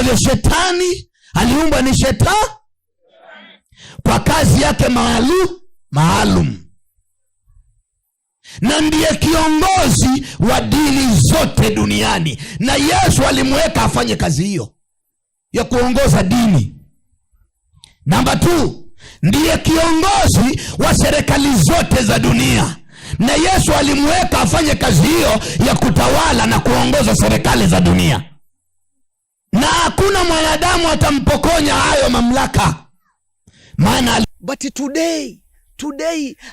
Kwa hivyo shetani aliumbwa ni shetani kwa kazi yake maalum. Na ndiye kiongozi wa dini zote duniani. Na Yesu alimweka afanye kazi hiyo ya kuongoza dini. Namba 2, ndiye kiongozi wa serikali zote za dunia. Na Yesu alimweka afanye kazi hiyo ya kutawala na kuongoza serikali za dunia. Na hakuna mwanadamu atampokonya hayo mamlaka. But today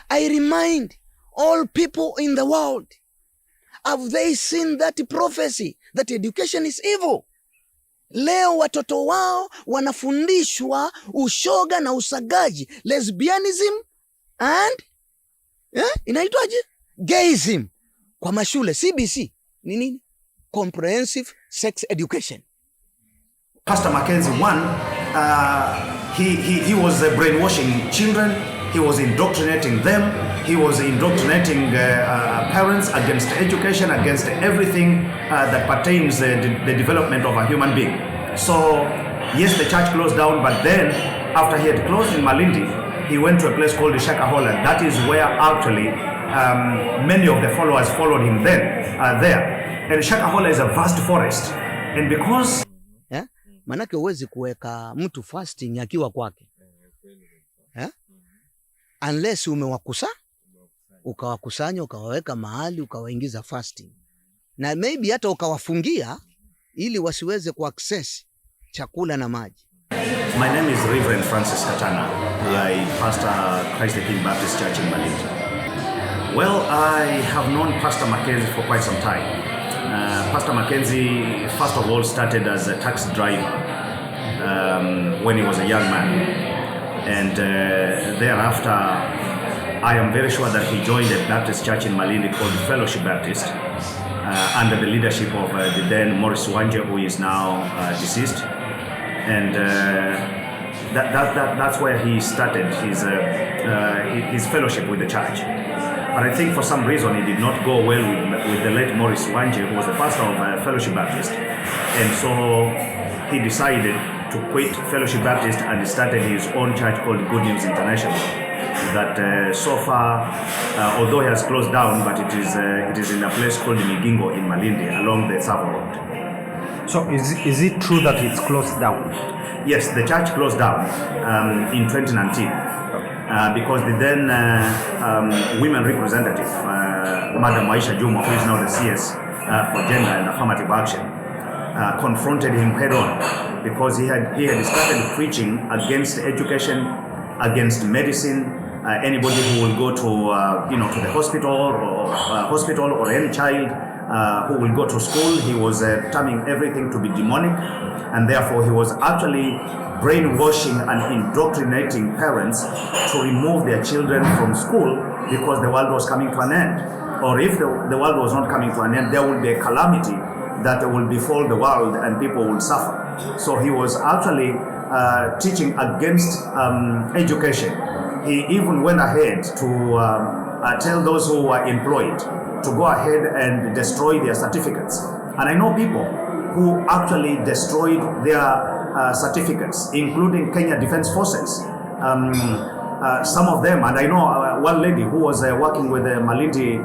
I remind all people in the world, have they seen that prophecy that education is evil? Leo watoto wao wanafundishwa ushoga na usagaji, lesbianism and inaitwaje, gayism kwa mashule. CBC ni nini? Comprehensive Sex Education. Pastor Mackenzie, he was brainwashing children. He was indoctrinating them. He was indoctrinating parents against education, against everything that pertains the development of a human being. So, yes, the church closed down, but then after he had closed in Malindi, he went to a place called the Shakahola. That is where actually many of the followers followed him there. And Shakahola is a vast forest. And because... Manake uwezi kuweka mtu fasting akiwa kwake. Unless ukawakusanya, ukawaweka mahali, ukawaingiza fasting. Na maybe hata ukawafungia ili wasiweze kuaccess chakula na maji. My name is Reverend Francis Katana. I pastor Christ the King Baptist Church in Malindi. Well, I have known Pastor Mackenzie for quite some time. Pastor Mackenzie, first of all, started as a taxi driver when he was a young man. And thereafter, I am very sure that he joined a Baptist church in Malindi called Fellowship Baptist under the leadership of the then Morris Wanje, who is now deceased. And that's where he started his fellowship with the church. But I think for some reason it did not go well with the late Morris Wanje, who was the pastor of Fellowship Baptist. And so he decided to quit Fellowship Baptist and started his own church called Good News International. That so far, although he has closed down, but it is in a place called Migingo in Malindi along the Savo Road. So is it true that it's closed down? Yes, the church closed down in 2019. Because the then women representative, Madam Aisha Juma, who is now the CS for Gender and Affirmative Action, confronted him head on because he had started preaching against education, against medicine. Anybody who will go to the hospital or any child who will go to school, he was terming everything to be demonic, and therefore he was actually brainwashing and indoctrinating parents to remove their children from school because the world was coming to an end. Or if the world was not coming to an end, there will be a calamity that will befall the world and people will suffer. So he was actually teaching against education. He even went ahead to tell those who were employed to go ahead and destroy their certificates. And I know people who actually destroyed their certificates, including Kenya Defense Forces. Some of them, and I know one lady who was working with the Malindi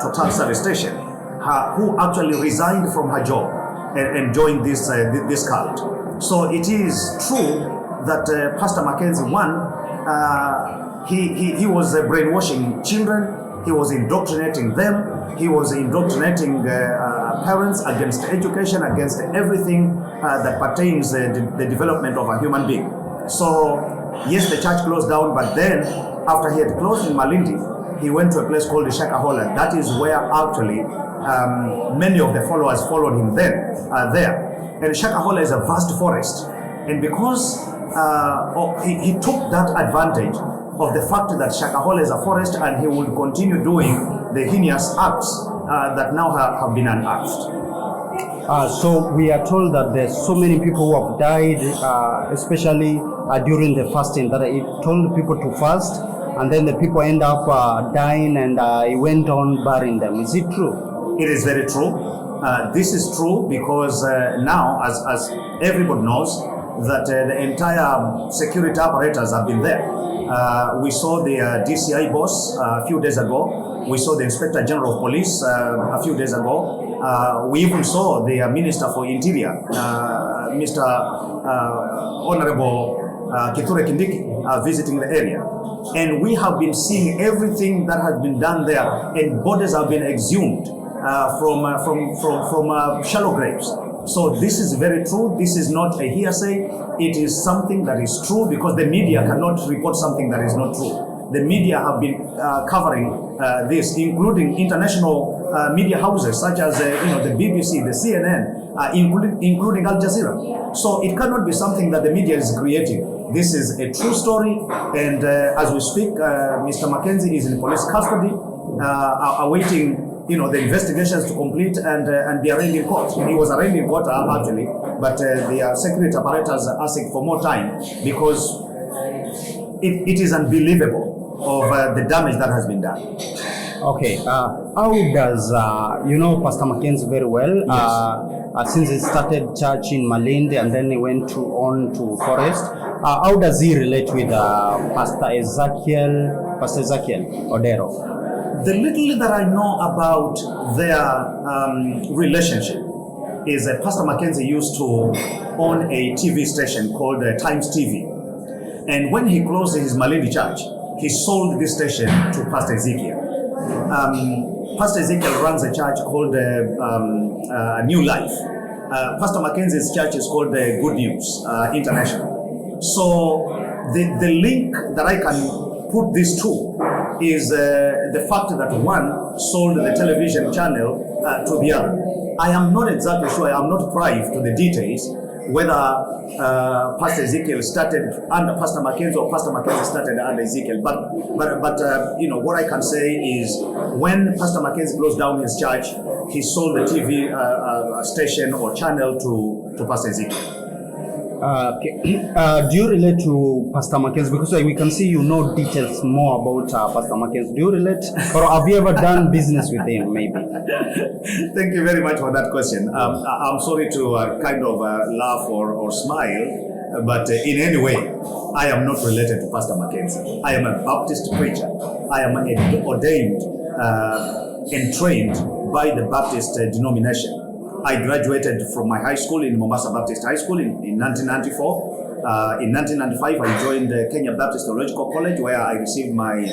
Total Service Station, who actually resigned from her job and joined this cult. So it is true that Pastor Mackenzie, he was brainwashing children, he was indoctrinating them, he was indoctrinating parents against education, against everything that pertains the development of a human being. So yes, the church closed down, but then after he had closed in Malindi, he went to a place called the Shakahola. That is where actually many of the followers followed him there. And Shakahola is a vast forest, and because he took that advantage of the fact that Shakahola is a forest, and he will continue doing the heinous acts that now have been unearthed. So we are told that there's so many people who have died, especially during the fasting, that he told people to fast, and then the people end up dying, and he went on burying them. Is it true? It is very true. This is true because now, as everybody knows, that the entire security apparatus have been there. We saw the DCI boss a few days ago. We saw the Inspector General of Police a few days ago. We even saw the Minister for Interior, Mr. Honorable Kithure Kindiki, visiting the area. And we have been seeing everything that has been done there, and bodies have been exhumed from shallow graves. So this is very true. This is not a hearsay. It is something that is true, because the media cannot report something that is not true. The media have been covering this, including international media houses such as the BBC, the CNN, including Al Jazeera. So it cannot be something that the media is creating. This is a true story, and as we speak, Mr. Mackenzie is in police custody, awaiting the investigations to complete and be arraigned in court. He was arraigned in court actually, but the security apparatus are asking for more time, because it is unbelievable of the damage that has been done. Okay, how does, Pastor Mackenzie very well, Yes. Since he started church in Malindi and then he went on to Forest, how does he relate with Pastor Ezekiel Odero? The little that I know about their relationship is Pastor Mackenzie used to own a TV station called Times TV. And when he closed his Malindi church, he sold this station to Pastor Ezekiel. Pastor Ezekiel runs a church called New Life. Pastor Mackenzie's church is called Good News International. So the link that I can put these two is the fact that one sold the television channel to the other. I am not exactly sure, I am not privy to the details, whether Pastor Ezekiel started under Pastor Mackenzie or Pastor Mackenzie started under Ezekiel. But what I can say is, when Pastor Mackenzie closed down his church, he sold the TV station or channel to Pastor Ezekiel. Do you relate to Pastor Mackenzie? Because we can see you know details more about Pastor Mackenzie. Do you relate, or have you ever done business with him, maybe? Thank you very much for that question. I'm sorry to kind of laugh or smile, but in any way, I am not related to Pastor Mackenzie. I am a Baptist preacher. I am ordained and trained by the Baptist denomination. I graduated from my high school in Mombasa Baptist High School in 1994. In 1995, I joined the Kenya Baptist Theological College, where I received my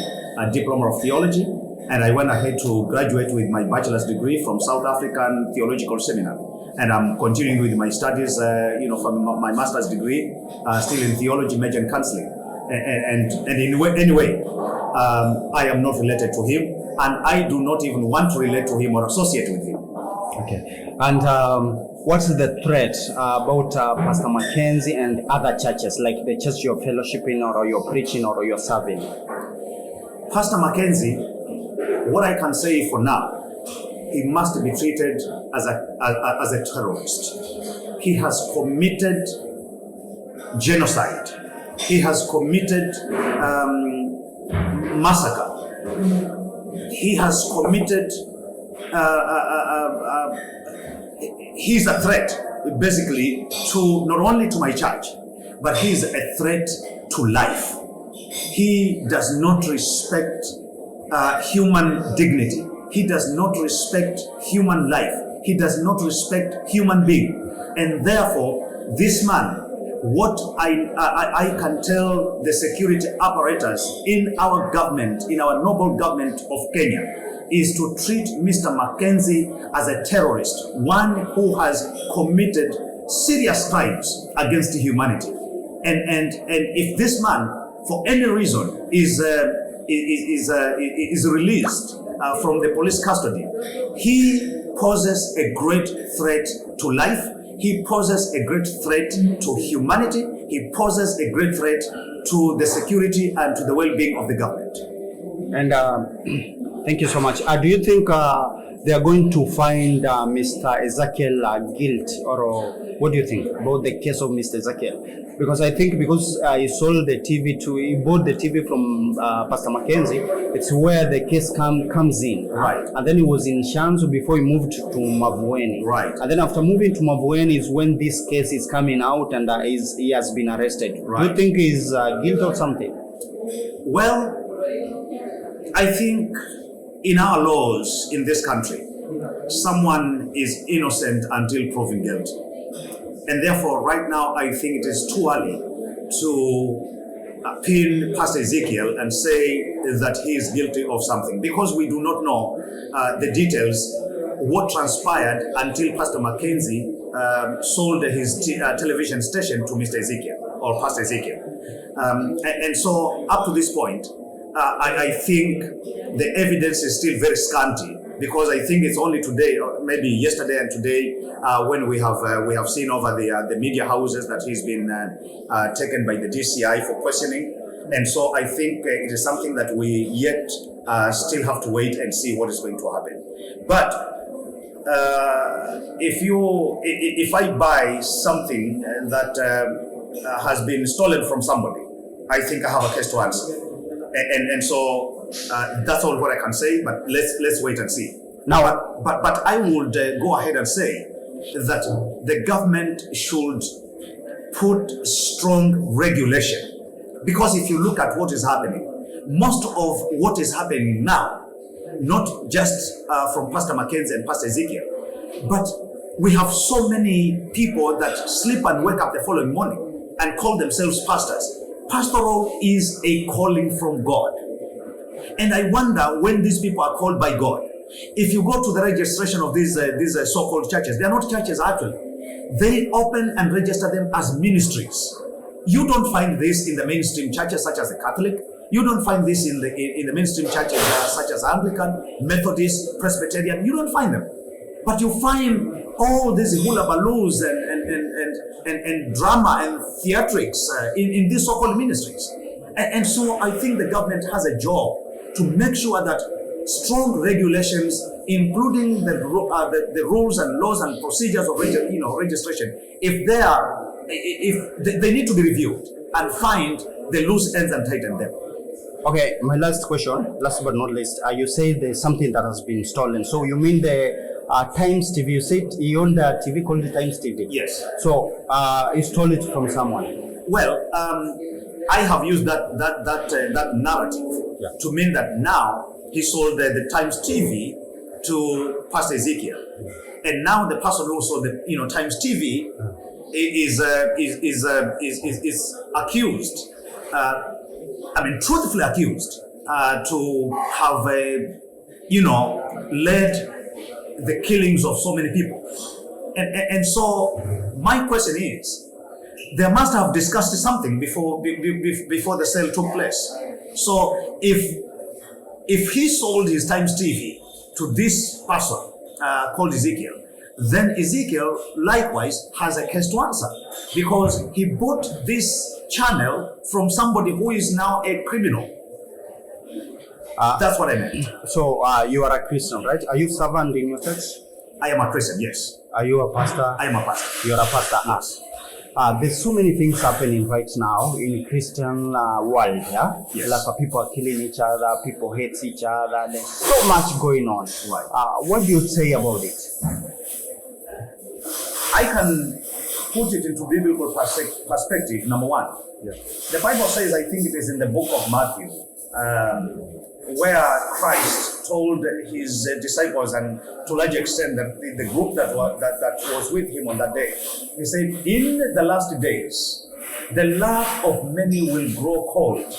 diploma of theology, and I went ahead to graduate with my bachelor's degree from South African Theological Seminary. And I'm continuing with my studies, from my master's degree, still in theology, major in counseling. And anyway, I am not related to him, and I do not even want to relate to him or associate with him. Okay. And what's the threat about Pastor Mackenzie and other churches, like the church you're fellowshipping or you're preaching or you're serving? Pastor Mackenzie, what I can say for now, he must be treated as a terrorist. He has committed genocide. He has committed massacre. He has committed he's a threat basically to not only to my church, but he's a threat to life. He does not respect human dignity. He does not respect human life. He does not respect human being. And therefore, this man, what I can tell the security apparatus in our government, in our noble government of Kenya, is to treat Mr. Mackenzie as a terrorist, one who has committed serious crimes against humanity. And if this man, for any reason, is released from the police custody, he poses a great threat to life. He poses a great threat to humanity. He poses a great threat to the security and to the well-being of the government. And thank you so much. Do you think they are going to find Mr. Ezekiel guilt, or What do you think about the case of Mr. Ezekiel? Because I think because he sold the TV he bought the TV from Pastor Mackenzie, it's where the case comes in. Right. And then he was in Shanzu before he moved to Mavueni. Right. And then after moving to Mavueni is when this case is coming out and he has been arrested. Right. Do you think he's guilty or something? Well, I think in our laws in this country, someone is innocent until proven guilty. And therefore, right now, I think it is too early to pin Pastor Ezekiel and say that he is guilty of something, because we do not know the details, what transpired until Pastor Mackenzie sold his television station to Mr. Ezekiel or Pastor Ezekiel. And so up to this point, I think the evidence is still very scanty, because I think it's only today, or maybe yesterday and today, when we have seen over the media houses that he's been taken by the DCI for questioning. And so I think it is something that we yet still have to wait and see what is going to happen. But if I buy something that has been stolen from somebody, I think I have a case to answer. And so that's all what I can say, but let's wait and see. Now, but I would go ahead and say that the government should put strong regulation, because if you look at what is happening, most of what is happening now, not just from Pastor Mackenzie and Pastor Ezekiel, but we have so many people that sleep and wake up the following morning and call themselves pastors. Pastoral is a calling from God. And I wonder, when these people are called by God, if you go to the registration of these so-called churches, they are not churches actually. They open and register them as ministries. You don't find this in the mainstream churches such as the Catholic. You don't find this in the mainstream churches such as Anglican, Methodist, Presbyterian. You don't find them. But you find all these hula baloos and drama and theatrics in these so-called ministries. And so I think the government has a job to make sure that strong regulations, including the rules and laws and procedures of registration, if they need to be reviewed and find the loose ends and tighten them. Okay, my last question, last but not least, you say there's something that has been stolen. So you mean the Times TV? You said you own the TV called the Times TV. Yes. So you stole it from someone. Well, I have used that narrative to mean that now he sold the Times TV to Pastor Ezekiel, and now the person who sold the Times TV is accused. Truthfully accused to have led the killings of so many people. And so my question is, they must have discussed something before the sale took place. So if he sold his Times TV to this person called Ezekiel, then Ezekiel likewise has a case to answer, because he bought this channel from somebody who is now a criminal. That's what I meant. So you are a Christian, right? Are you servant in your church? I am a Christian, yes. Are you a pastor? I am a pastor. You are a pastor? Yes. There's so many things happening right now in Christian world, yeah? Yes. Like people are killing each other, people hate each other, there's so much going on. Right. What do you say about it? I can put it into biblical perspective, number one. Yeah. The Bible says, I think it is in the book of Matthew, where Christ told his disciples, and to a large extent the group that was with him on that day, he said, in the last days, the love of many will grow cold,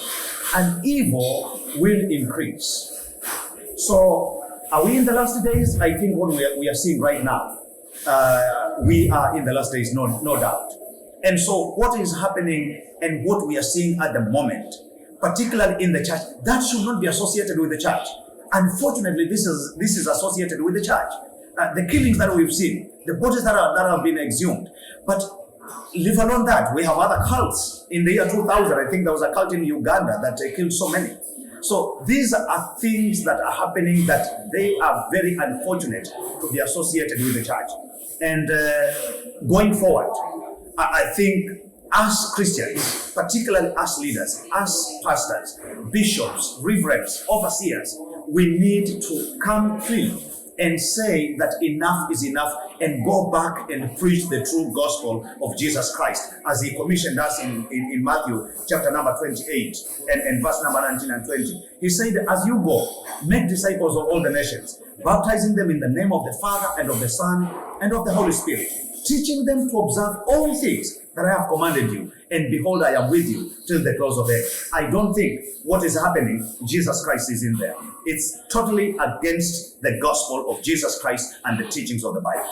and evil will increase. So, are we in the last days? I think what we are seeing right now, we are in the last days, no doubt. And so what is happening and what we are seeing at the moment, particularly in the church, that should not be associated with the church. Unfortunately, this is associated with the church. The killings that we've seen, the bodies that have been exhumed. But leave alone that, we have other cults. In the year 2000, I think there was a cult in Uganda that killed so many. So these are things that are happening that they are very unfortunate to be associated with the church. And going forward, I think as Christians, particularly as leaders, as pastors, bishops, reverends, overseers, we need to come clean and say that enough is enough and go back and preach the true gospel of Jesus Christ, as he commissioned us in Matthew chapter number 28 and verse number 19 and 20. He said, as you go, make disciples of all the nations, baptizing them in the name of the Father and of the Son and of the Holy Spirit, teaching them to observe all things that I have commanded you, and behold, I am with you till the close of age. I don't think what is happening, Jesus Christ is in there. It's totally against the gospel of Jesus Christ and the teachings of the Bible.